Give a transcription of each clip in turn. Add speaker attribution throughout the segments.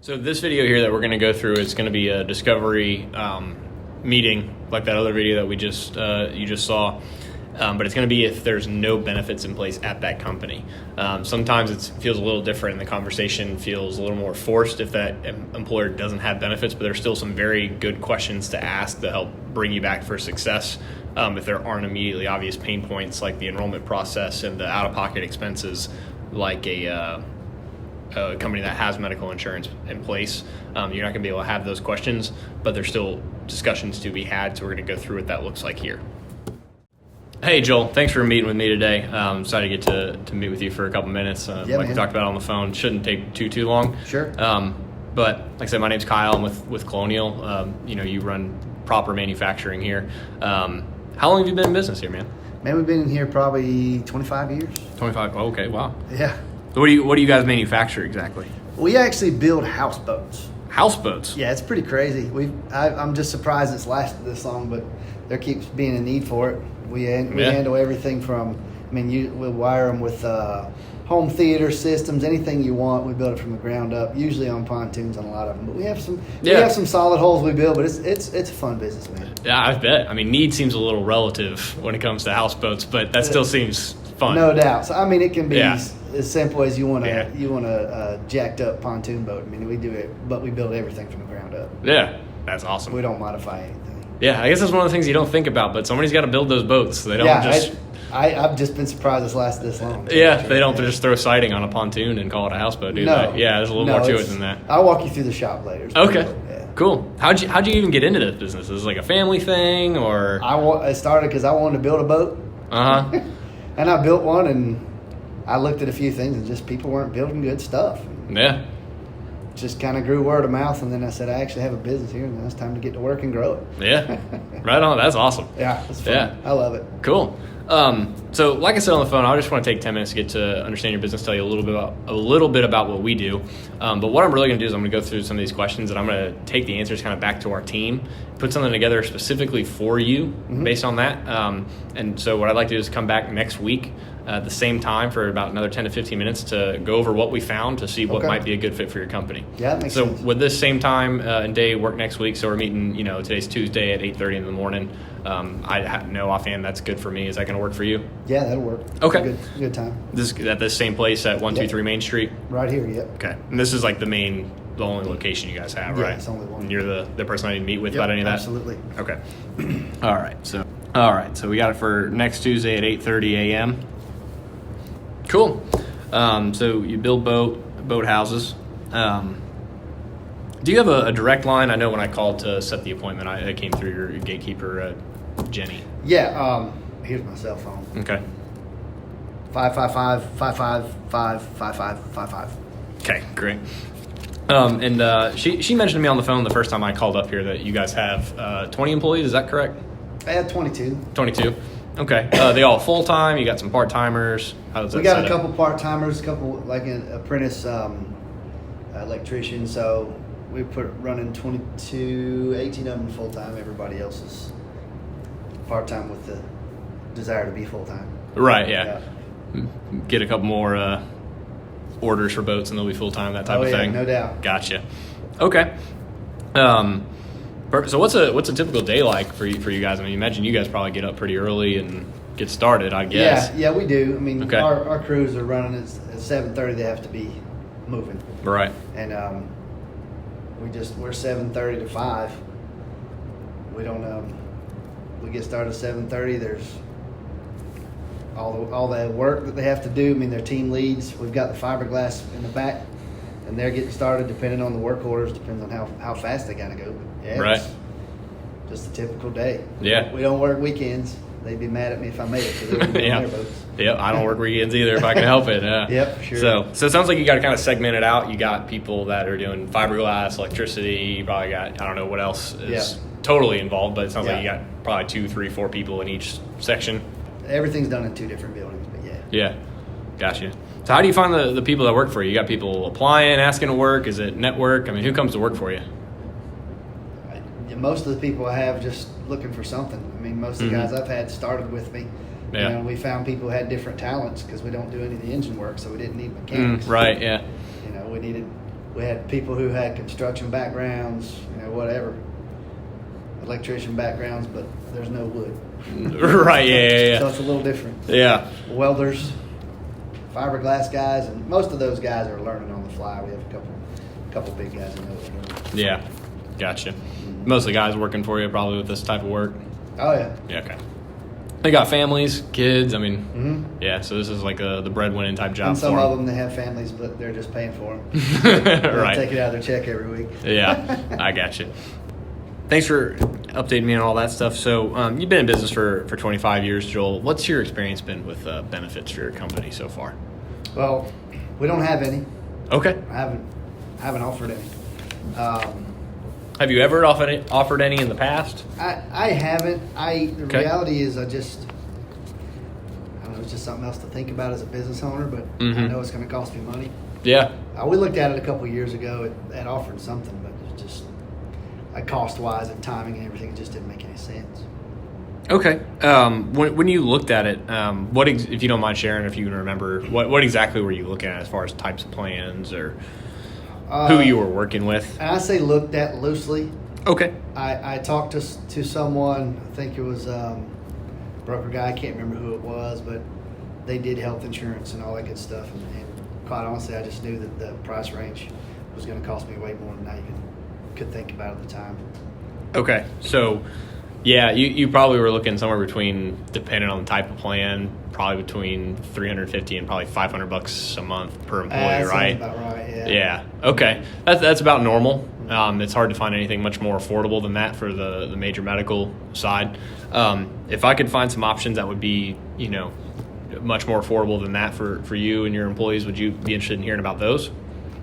Speaker 1: So this video here that we're going to go through is going to be a discovery meeting, like that other video that we just you just saw. But it's going to be if there's no benefits in place at that company. Sometimes it feels a little different, and the conversation feels a little more forced if that employer doesn't have benefits. But there's still some very good questions to ask to help bring you back for success. If there aren't immediately obvious pain points like the enrollment process and the out-of-pocket expenses, like a company that has medical insurance in place, you're not going to be able to have those questions, but there's still discussions to be had, so we're going to go through what that looks like here. Hey, Joel, thanks for meeting with me today. Excited to get to meet with you for a couple minutes. We talked about on the phone, shouldn't take too long.
Speaker 2: Sure.
Speaker 1: But like I said, my name's Kyle. I'm with Colonial. You run proper manufacturing here. How long have you been in business here, man?
Speaker 2: Man, we've been in here probably 25 years.
Speaker 1: 25. Oh, okay, wow.
Speaker 2: Yeah.
Speaker 1: So what do you guys manufacture exactly?
Speaker 2: We actually build houseboats.
Speaker 1: Houseboats?
Speaker 2: Yeah, it's pretty crazy. I'm just surprised it's lasted this long, but there keeps being a need for it. We handle everything from, we'll wire them with home theater systems, anything you want. We build it from the ground up, usually on pontoons on a lot of them. But we have some solid holes we build, but it's a fun business, man.
Speaker 1: Yeah, I bet. Need seems a little relative when it comes to houseboats, but that still seems fun.
Speaker 2: No doubt. So it can be as simple as you want a jacked up pontoon boat. We do it, but we build everything from the ground up.
Speaker 1: Yeah, that's awesome.
Speaker 2: We don't modify anything.
Speaker 1: Yeah, I guess that's one of the things you don't think about, but somebody's got to build those boats. They don't
Speaker 2: I've just been surprised it's lasted this long.
Speaker 1: Yeah, they don't just throw siding on a pontoon and call it a houseboat, do they? Yeah, there's a little more to it than that.
Speaker 2: I'll walk you through the shop later.
Speaker 1: Okay, cool. How'd you even get into this business? Is this like a family thing, or?
Speaker 2: I started because I wanted to build a boat.
Speaker 1: Uh-huh.
Speaker 2: And I built one, and I looked at a few things, and just people weren't building good stuff.
Speaker 1: Yeah.
Speaker 2: Just kind of grew word of mouth, and then I said, I actually have a business here, and now it's time to get to work and grow it.
Speaker 1: Yeah, right on. That's awesome.
Speaker 2: Yeah, it's fun.
Speaker 1: Yeah.
Speaker 2: I love it.
Speaker 1: Cool. So like I said on the phone, I just want to take 10 minutes to get to understand your business, tell you a little bit about what we do. But what I'm really going to do is I'm going to go through some of these questions, and I'm going to take the answers kind of back to our team, put something together specifically for you based on that. And so what I'd like to do is come back next week at the same time for about another 10 to 15 minutes to go over what we found to see what might be a good fit for your company.
Speaker 2: Yeah, that makes sense.
Speaker 1: So would this same time and day work next week? So we're meeting, today's Tuesday at 8:30 in the morning. I know offhand that's good for me. Is that going to work for you?
Speaker 2: Yeah, that'll work.
Speaker 1: Okay.
Speaker 2: Good time.
Speaker 1: This is at this same place at 123 Main Street?
Speaker 2: Right here, yep.
Speaker 1: Okay. And this is like the only location you guys have, right?
Speaker 2: Yeah, it's only one.
Speaker 1: And you're the person I need to meet with about any of that?
Speaker 2: Absolutely.
Speaker 1: Okay. All right. So we got it for next Tuesday at 8:30 a.m. Cool. So you build boat houses. Do you have a direct line? I know when I called to set the appointment, I came through your gatekeeper, Jenny.
Speaker 2: Yeah. Here's my cell phone.
Speaker 1: Okay.
Speaker 2: 555-555-5555.
Speaker 1: Okay, great. And she mentioned to me on the phone the first time I called up here that you guys have 20 employees. Is that correct?
Speaker 2: I had 22.
Speaker 1: 22. Okay. They all full time. You got some part timers. How does that?
Speaker 2: We got a couple part timers, a couple like an apprentice electrician. So we running 22, 18 of them full time. Everybody else is part time with the desire to be full time.
Speaker 1: Right. Yeah. Get a couple more orders for boats and they'll be full time. That type of thing.
Speaker 2: No doubt.
Speaker 1: Gotcha. Okay. So what's a typical day like for you guys? Imagine you guys probably get up pretty early and get started, I guess.
Speaker 2: Yeah, we do.
Speaker 1: Okay.
Speaker 2: Our crews are running at 7:30. They have to be moving.
Speaker 1: Right.
Speaker 2: And we're 7:30 to 5. We don't we get started at 7:30. There's all the work that they have to do. Their team leads. We've got the fiberglass in the back, and they're getting started depending on the work orders. Depends on how fast they gotta go. But yeah,
Speaker 1: right.
Speaker 2: It's just a typical day.
Speaker 1: Yeah.
Speaker 2: We don't work weekends. They'd be mad at me if I made it because they wouldn't be on their boats.
Speaker 1: Yep, I don't work weekends either if I can help it. Yeah.
Speaker 2: Yep, sure.
Speaker 1: So it sounds like you got to kind of segment it out. You got people that are doing fiberglass, electricity. You probably got, I don't know what else is totally involved, but it sounds like you got probably 2, 3, 4 people in each section.
Speaker 2: Everything's done in 2 different buildings, but yeah.
Speaker 1: Yeah, gotcha. So how do you find the people that work for you? You got people applying, asking to work? Is it network? Who comes to work for you?
Speaker 2: Most of the people I have just looking for something. Most of the guys I've had started with me.
Speaker 1: Yeah.
Speaker 2: We found people who had different talents because we don't do any of the engine work, so we didn't need mechanics.
Speaker 1: Right, yeah.
Speaker 2: We needed We had people who had construction backgrounds, whatever, electrician backgrounds, but there's no wood.
Speaker 1: Right, yeah.
Speaker 2: So it's a little different.
Speaker 1: Yeah.
Speaker 2: Welders, fiberglass guys, and most of those guys are learning on the fly. We have a couple big guys who know what they're doing.
Speaker 1: Yeah, gotcha. Most of the guys working for you probably with this type of work.
Speaker 2: Oh yeah.
Speaker 1: Yeah, okay. They got families, kids. I mean,
Speaker 2: Mm-hmm.
Speaker 1: yeah. So this is like the breadwinning type job.
Speaker 2: And some
Speaker 1: for
Speaker 2: of
Speaker 1: them.
Speaker 2: them, they have families, but they're just paying for them.
Speaker 1: Right.
Speaker 2: Take it out of their check every week.
Speaker 1: Yeah, I got you. Thanks for updating me on all that stuff. So you've been in business for 25 years, Joel. What's your experience been with benefits for your company so far?
Speaker 2: Well, we don't have any.
Speaker 1: Okay.
Speaker 2: I haven't offered any.
Speaker 1: Have you ever offered any in the past?
Speaker 2: I haven't. The
Speaker 1: Okay.
Speaker 2: reality is I don't know, it's just something else to think about as a business owner, but I know it's going to cost me money.
Speaker 1: Yeah.
Speaker 2: We looked at it a couple of years ago. It offered something, but it just cost-wise and timing and everything, it just didn't make any sense.
Speaker 1: Okay. When you looked at it, if you don't mind sharing, if you can remember, what exactly were you looking at as far as types of plans or who you were working with?
Speaker 2: And I say looked at loosely.
Speaker 1: Okay.
Speaker 2: I talked to someone, I think it was broker guy, I can't remember who it was, but they did health insurance and all that good stuff. And quite honestly, I just knew that the price range was going to cost me way more than I even could think about at the time.
Speaker 1: Okay. So, yeah, you probably were looking somewhere between, depending on the type of plan, probably between $350 and probably $500 a month per employee,
Speaker 2: That
Speaker 1: right?
Speaker 2: sounds about right, yeah.
Speaker 1: Yeah. Okay. That's about normal. It's hard to find anything much more affordable than that for the major medical side. If I could find some options that would be, much more affordable than that for you and your employees, would you be interested in hearing about those?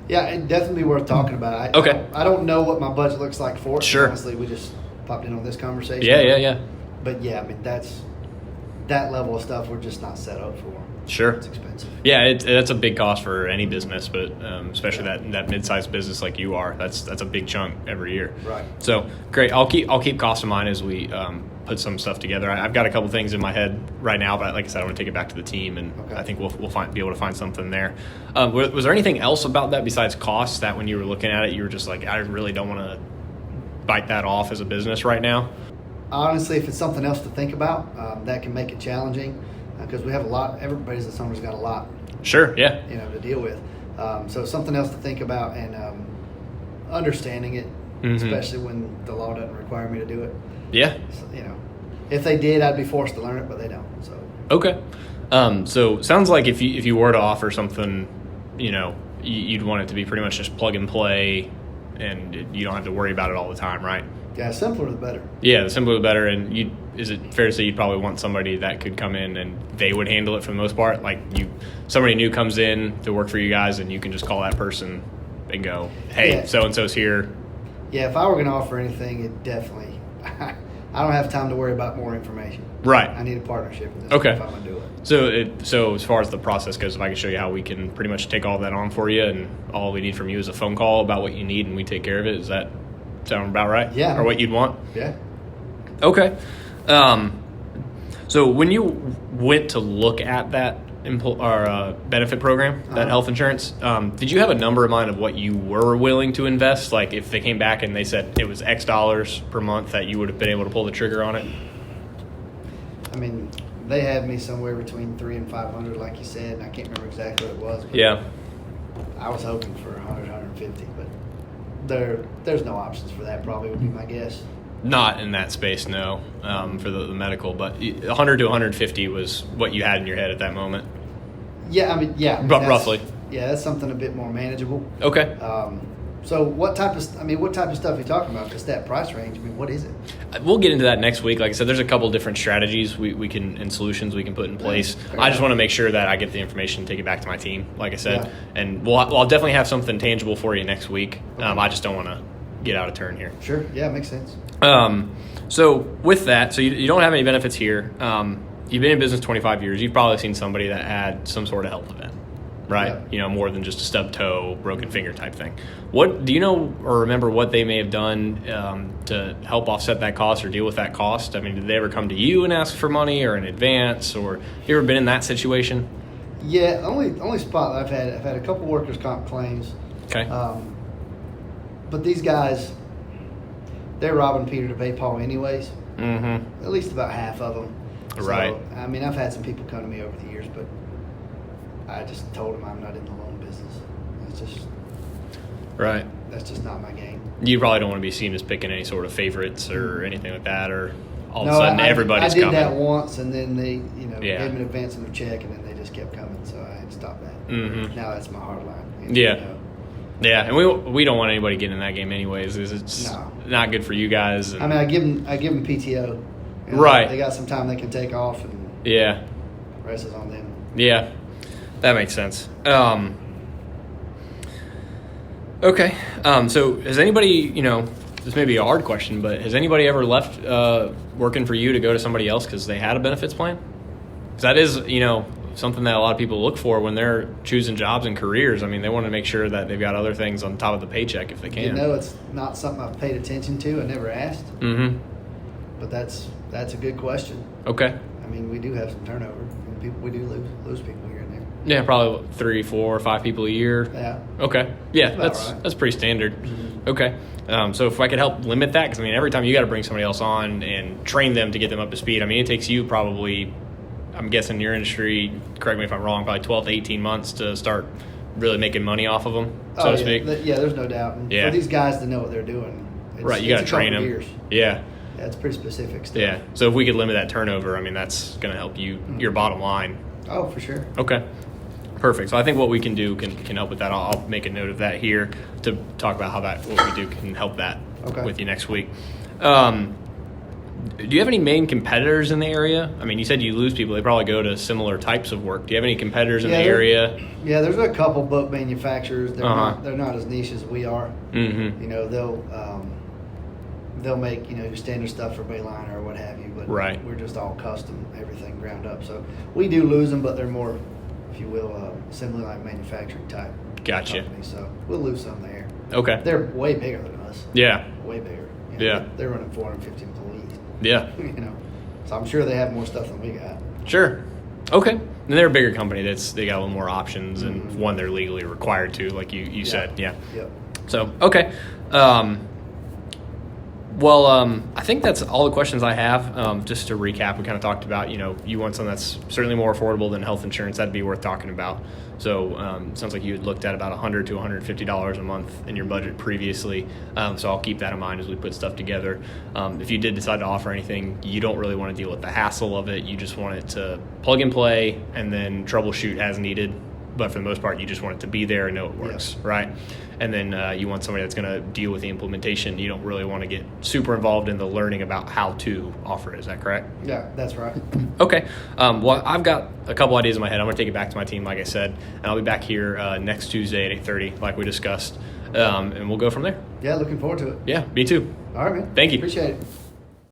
Speaker 2: Yeah, it'd definitely be worth talking about.
Speaker 1: Okay.
Speaker 2: I don't know what my budget looks like for it.
Speaker 1: Sure.
Speaker 2: Honestly, we just popped in on this conversation.
Speaker 1: Yeah.
Speaker 2: But yeah, I mean, that level of stuff we're just not set up for.
Speaker 1: Sure.
Speaker 2: It's expensive.
Speaker 1: Yeah, that's a big cost for any business, but especially that mid-sized business like you are. That's a big chunk every year.
Speaker 2: Right.
Speaker 1: So great. I'll keep cost in mind as we put some stuff together. I've got a couple things in my head right now, but like I said, I want to take it back to the team, and
Speaker 2: Okay.
Speaker 1: I think we'll be able to find something there. Was there anything else about that besides costs that when you were looking at it, you were just like, I really don't want to bite that off as a business right now?
Speaker 2: Honestly, if it's something else to think about, that can make it challenging because we have a lot. Everybody's this summer's got a lot,
Speaker 1: Sure. Yeah.
Speaker 2: to deal with. So something else to think about and understanding it, especially when the law doesn't require me to do it.
Speaker 1: Yeah.
Speaker 2: So, if they did, I'd be forced to learn it, but they don't. So
Speaker 1: Okay. So sounds like if you were to offer something, you'd want it to be pretty much just plug and play, and you don't have to worry about it all the time, right?
Speaker 2: yeah, simpler the better.
Speaker 1: Yeah, the simpler the better. And is it fair to say you'd probably want somebody that could come in and they would handle it for the most part? Like somebody new comes in to work for you guys, and you can just call that person and go, "Hey,
Speaker 2: Yeah.
Speaker 1: so and so's here."
Speaker 2: Yeah, if I were going to offer anything, it definitely. I don't have time to worry about more information.
Speaker 1: Right.
Speaker 2: I need a partnership in this
Speaker 1: Okay.
Speaker 2: if I'm going to do it.
Speaker 1: So as far as the process goes, if I can show you how we can pretty much take all that on for you, and all we need from you is a phone call about what you need, and we take care of it. Does that sound about right?
Speaker 2: Yeah.
Speaker 1: Or what you'd want?
Speaker 2: Yeah.
Speaker 1: Okay. So when you went to look at that benefit program, that health insurance, did you have a number in mind of what you were willing to invest? Like if they came back and they said it was X dollars per month that you would have been able to pull the trigger on it?
Speaker 2: I mean, they had me somewhere between 300 and 500, like you said, and I can't remember exactly what it was. But
Speaker 1: Yeah.
Speaker 2: I was hoping for 100, 150, but there's no options for that. Probably would be my guess.
Speaker 1: Not in that space, no, for the medical, but 100 to 150 was what you had in your head at that moment.
Speaker 2: Yeah, I mean, yeah,
Speaker 1: But roughly.
Speaker 2: Yeah, that's something a bit more manageable.
Speaker 1: Okay.
Speaker 2: So what type of stuff are you talking about? Just that price range? I mean, what is it?
Speaker 1: We'll get into that next week. Like I said, there's a couple different strategies we can and solutions we can put in place.
Speaker 2: Fair
Speaker 1: I just
Speaker 2: enough.
Speaker 1: want to make sure that I get the information, take it back to my team, like I said,
Speaker 2: Yeah.
Speaker 1: and I'll definitely have something tangible for you next week. I just don't want to get out of turn here.
Speaker 2: Sure. Yeah, makes sense.
Speaker 1: So with that, so you don't have any benefits here. You've been in business 25 years. You've probably seen somebody that had some sort of health event, right?
Speaker 2: Yeah.
Speaker 1: More than just a stub toe, broken finger type thing. What do you know or remember what they may have done to help offset that cost or deal with that cost? I mean, did they ever come to you and ask for money or in advance, or you ever been in that situation?
Speaker 2: Yeah, only spot I've had a couple workers' comp claims.
Speaker 1: Okay.
Speaker 2: but these guys, they're robbing Peter to pay Paul anyways.
Speaker 1: Mm-hmm.
Speaker 2: At least about half of them.
Speaker 1: Right.
Speaker 2: So, I mean, I've had some people come to me over the years, but I just told them I'm not in the loan business. It's just
Speaker 1: Right.
Speaker 2: that's just not my game.
Speaker 1: You probably don't want to be seen as picking any sort of favorites or anything like that, or all of
Speaker 2: No,
Speaker 1: a sudden
Speaker 2: I
Speaker 1: everybody's
Speaker 2: did
Speaker 1: coming.
Speaker 2: that once, and then they,
Speaker 1: Yeah.
Speaker 2: gave me an advance on their check, and then they just kept coming, so I had to stop that.
Speaker 1: Mhm.
Speaker 2: Now that's my hard line.
Speaker 1: Yeah. Yeah, and we don't want anybody getting in that game anyways. 'Cause it's
Speaker 2: No.
Speaker 1: not good for you guys. And,
Speaker 2: I mean, I give them PTO.
Speaker 1: Right.
Speaker 2: They got some time they can take off, and
Speaker 1: yeah,
Speaker 2: the rest is on them.
Speaker 1: yeah, that makes sense. Okay, so has anybody, this may be a hard question, but has anybody ever left working for you to go to somebody else because they had a benefits plan? Because that is, something that a lot of people look for when they're choosing jobs and careers. I mean, they want to make sure that they've got other things on top of the paycheck if they can.
Speaker 2: It's not something I've paid attention to. I never asked,
Speaker 1: Mm-hmm.
Speaker 2: but that's a good question.
Speaker 1: Okay.
Speaker 2: I mean, we do have some turnover. We do lose people here and there.
Speaker 1: Yeah, probably 3, 4, 5 people a year.
Speaker 2: Yeah.
Speaker 1: Okay. Yeah,
Speaker 2: About
Speaker 1: that's
Speaker 2: right.
Speaker 1: that's pretty standard.
Speaker 2: Mm-hmm.
Speaker 1: Okay. So if I could help limit that, because I mean, every time you got to bring somebody else on and train them to get them up to speed, I mean, it takes you probably, I'm guessing in your industry, correct me if I'm wrong, probably 12 to 18 months to start really making money off of them, so to speak.
Speaker 2: Yeah, there's no doubt. And
Speaker 1: Yeah.
Speaker 2: for these guys to know what they're doing,
Speaker 1: Right, you got to
Speaker 2: it's a couple
Speaker 1: train them.
Speaker 2: years.
Speaker 1: Yeah.
Speaker 2: Yeah, it's pretty specific stuff.
Speaker 1: Yeah. So if we could limit that turnover, I mean, that's going to help you, your bottom line.
Speaker 2: Oh, for sure.
Speaker 1: Okay. Perfect. So I think what we can do can help with that. I'll make a note of that here to talk about how what we do can help that
Speaker 2: Okay.
Speaker 1: with you next week. Do you have any main competitors in the area? I mean, you said you lose people. They probably go to similar types of work. Do you have any competitors in the area?
Speaker 2: Yeah, there's a couple boat manufacturers.
Speaker 1: Uh-huh.
Speaker 2: They're not as niche as we are.
Speaker 1: Mm-hmm.
Speaker 2: They'll make your standard stuff for Bayliner or what have you, but
Speaker 1: Right.
Speaker 2: we're just all custom, everything ground up. So we do lose them, but they're more, if you will, assembly line manufacturing type.
Speaker 1: Gotcha.
Speaker 2: Company. So we'll lose some there.
Speaker 1: Okay.
Speaker 2: They're way bigger than us.
Speaker 1: Yeah.
Speaker 2: Way bigger.
Speaker 1: Yeah.
Speaker 2: They're running 450 employees.
Speaker 1: Yeah.
Speaker 2: So I'm sure they have more stuff than we got.
Speaker 1: Sure. Okay. And they're a bigger company. They got a little more options, and
Speaker 2: Mhm.
Speaker 1: one they're legally required to, like you said. Yeah.
Speaker 2: Yep.
Speaker 1: So, okay. I think that's all the questions I have. Just to recap, we kind of talked about, you want something that's certainly more affordable than health insurance. That'd be worth talking about. So, it sounds like you had looked at about $100 to $150 a month in your budget previously. So I'll keep that in mind as we put stuff together. If you did decide to offer anything, you don't really want to deal with the hassle of it. You just want it to plug and play and then troubleshoot as needed. But for the most part, you just want it to be there and know it works, right? And then you want somebody that's going to deal with the implementation. You don't really want to get super involved in the learning about how to offer it. Is that correct?
Speaker 2: Yeah, that's right.
Speaker 1: Okay. Well, I've got a couple ideas in my head. I'm going to take it back to my team, like I said, and I'll be back here next Tuesday at 8:30, like we discussed, and we'll go from there.
Speaker 2: Yeah, looking forward to it.
Speaker 1: Yeah, me too.
Speaker 2: All right, man.
Speaker 1: Thank you.
Speaker 2: Appreciate it.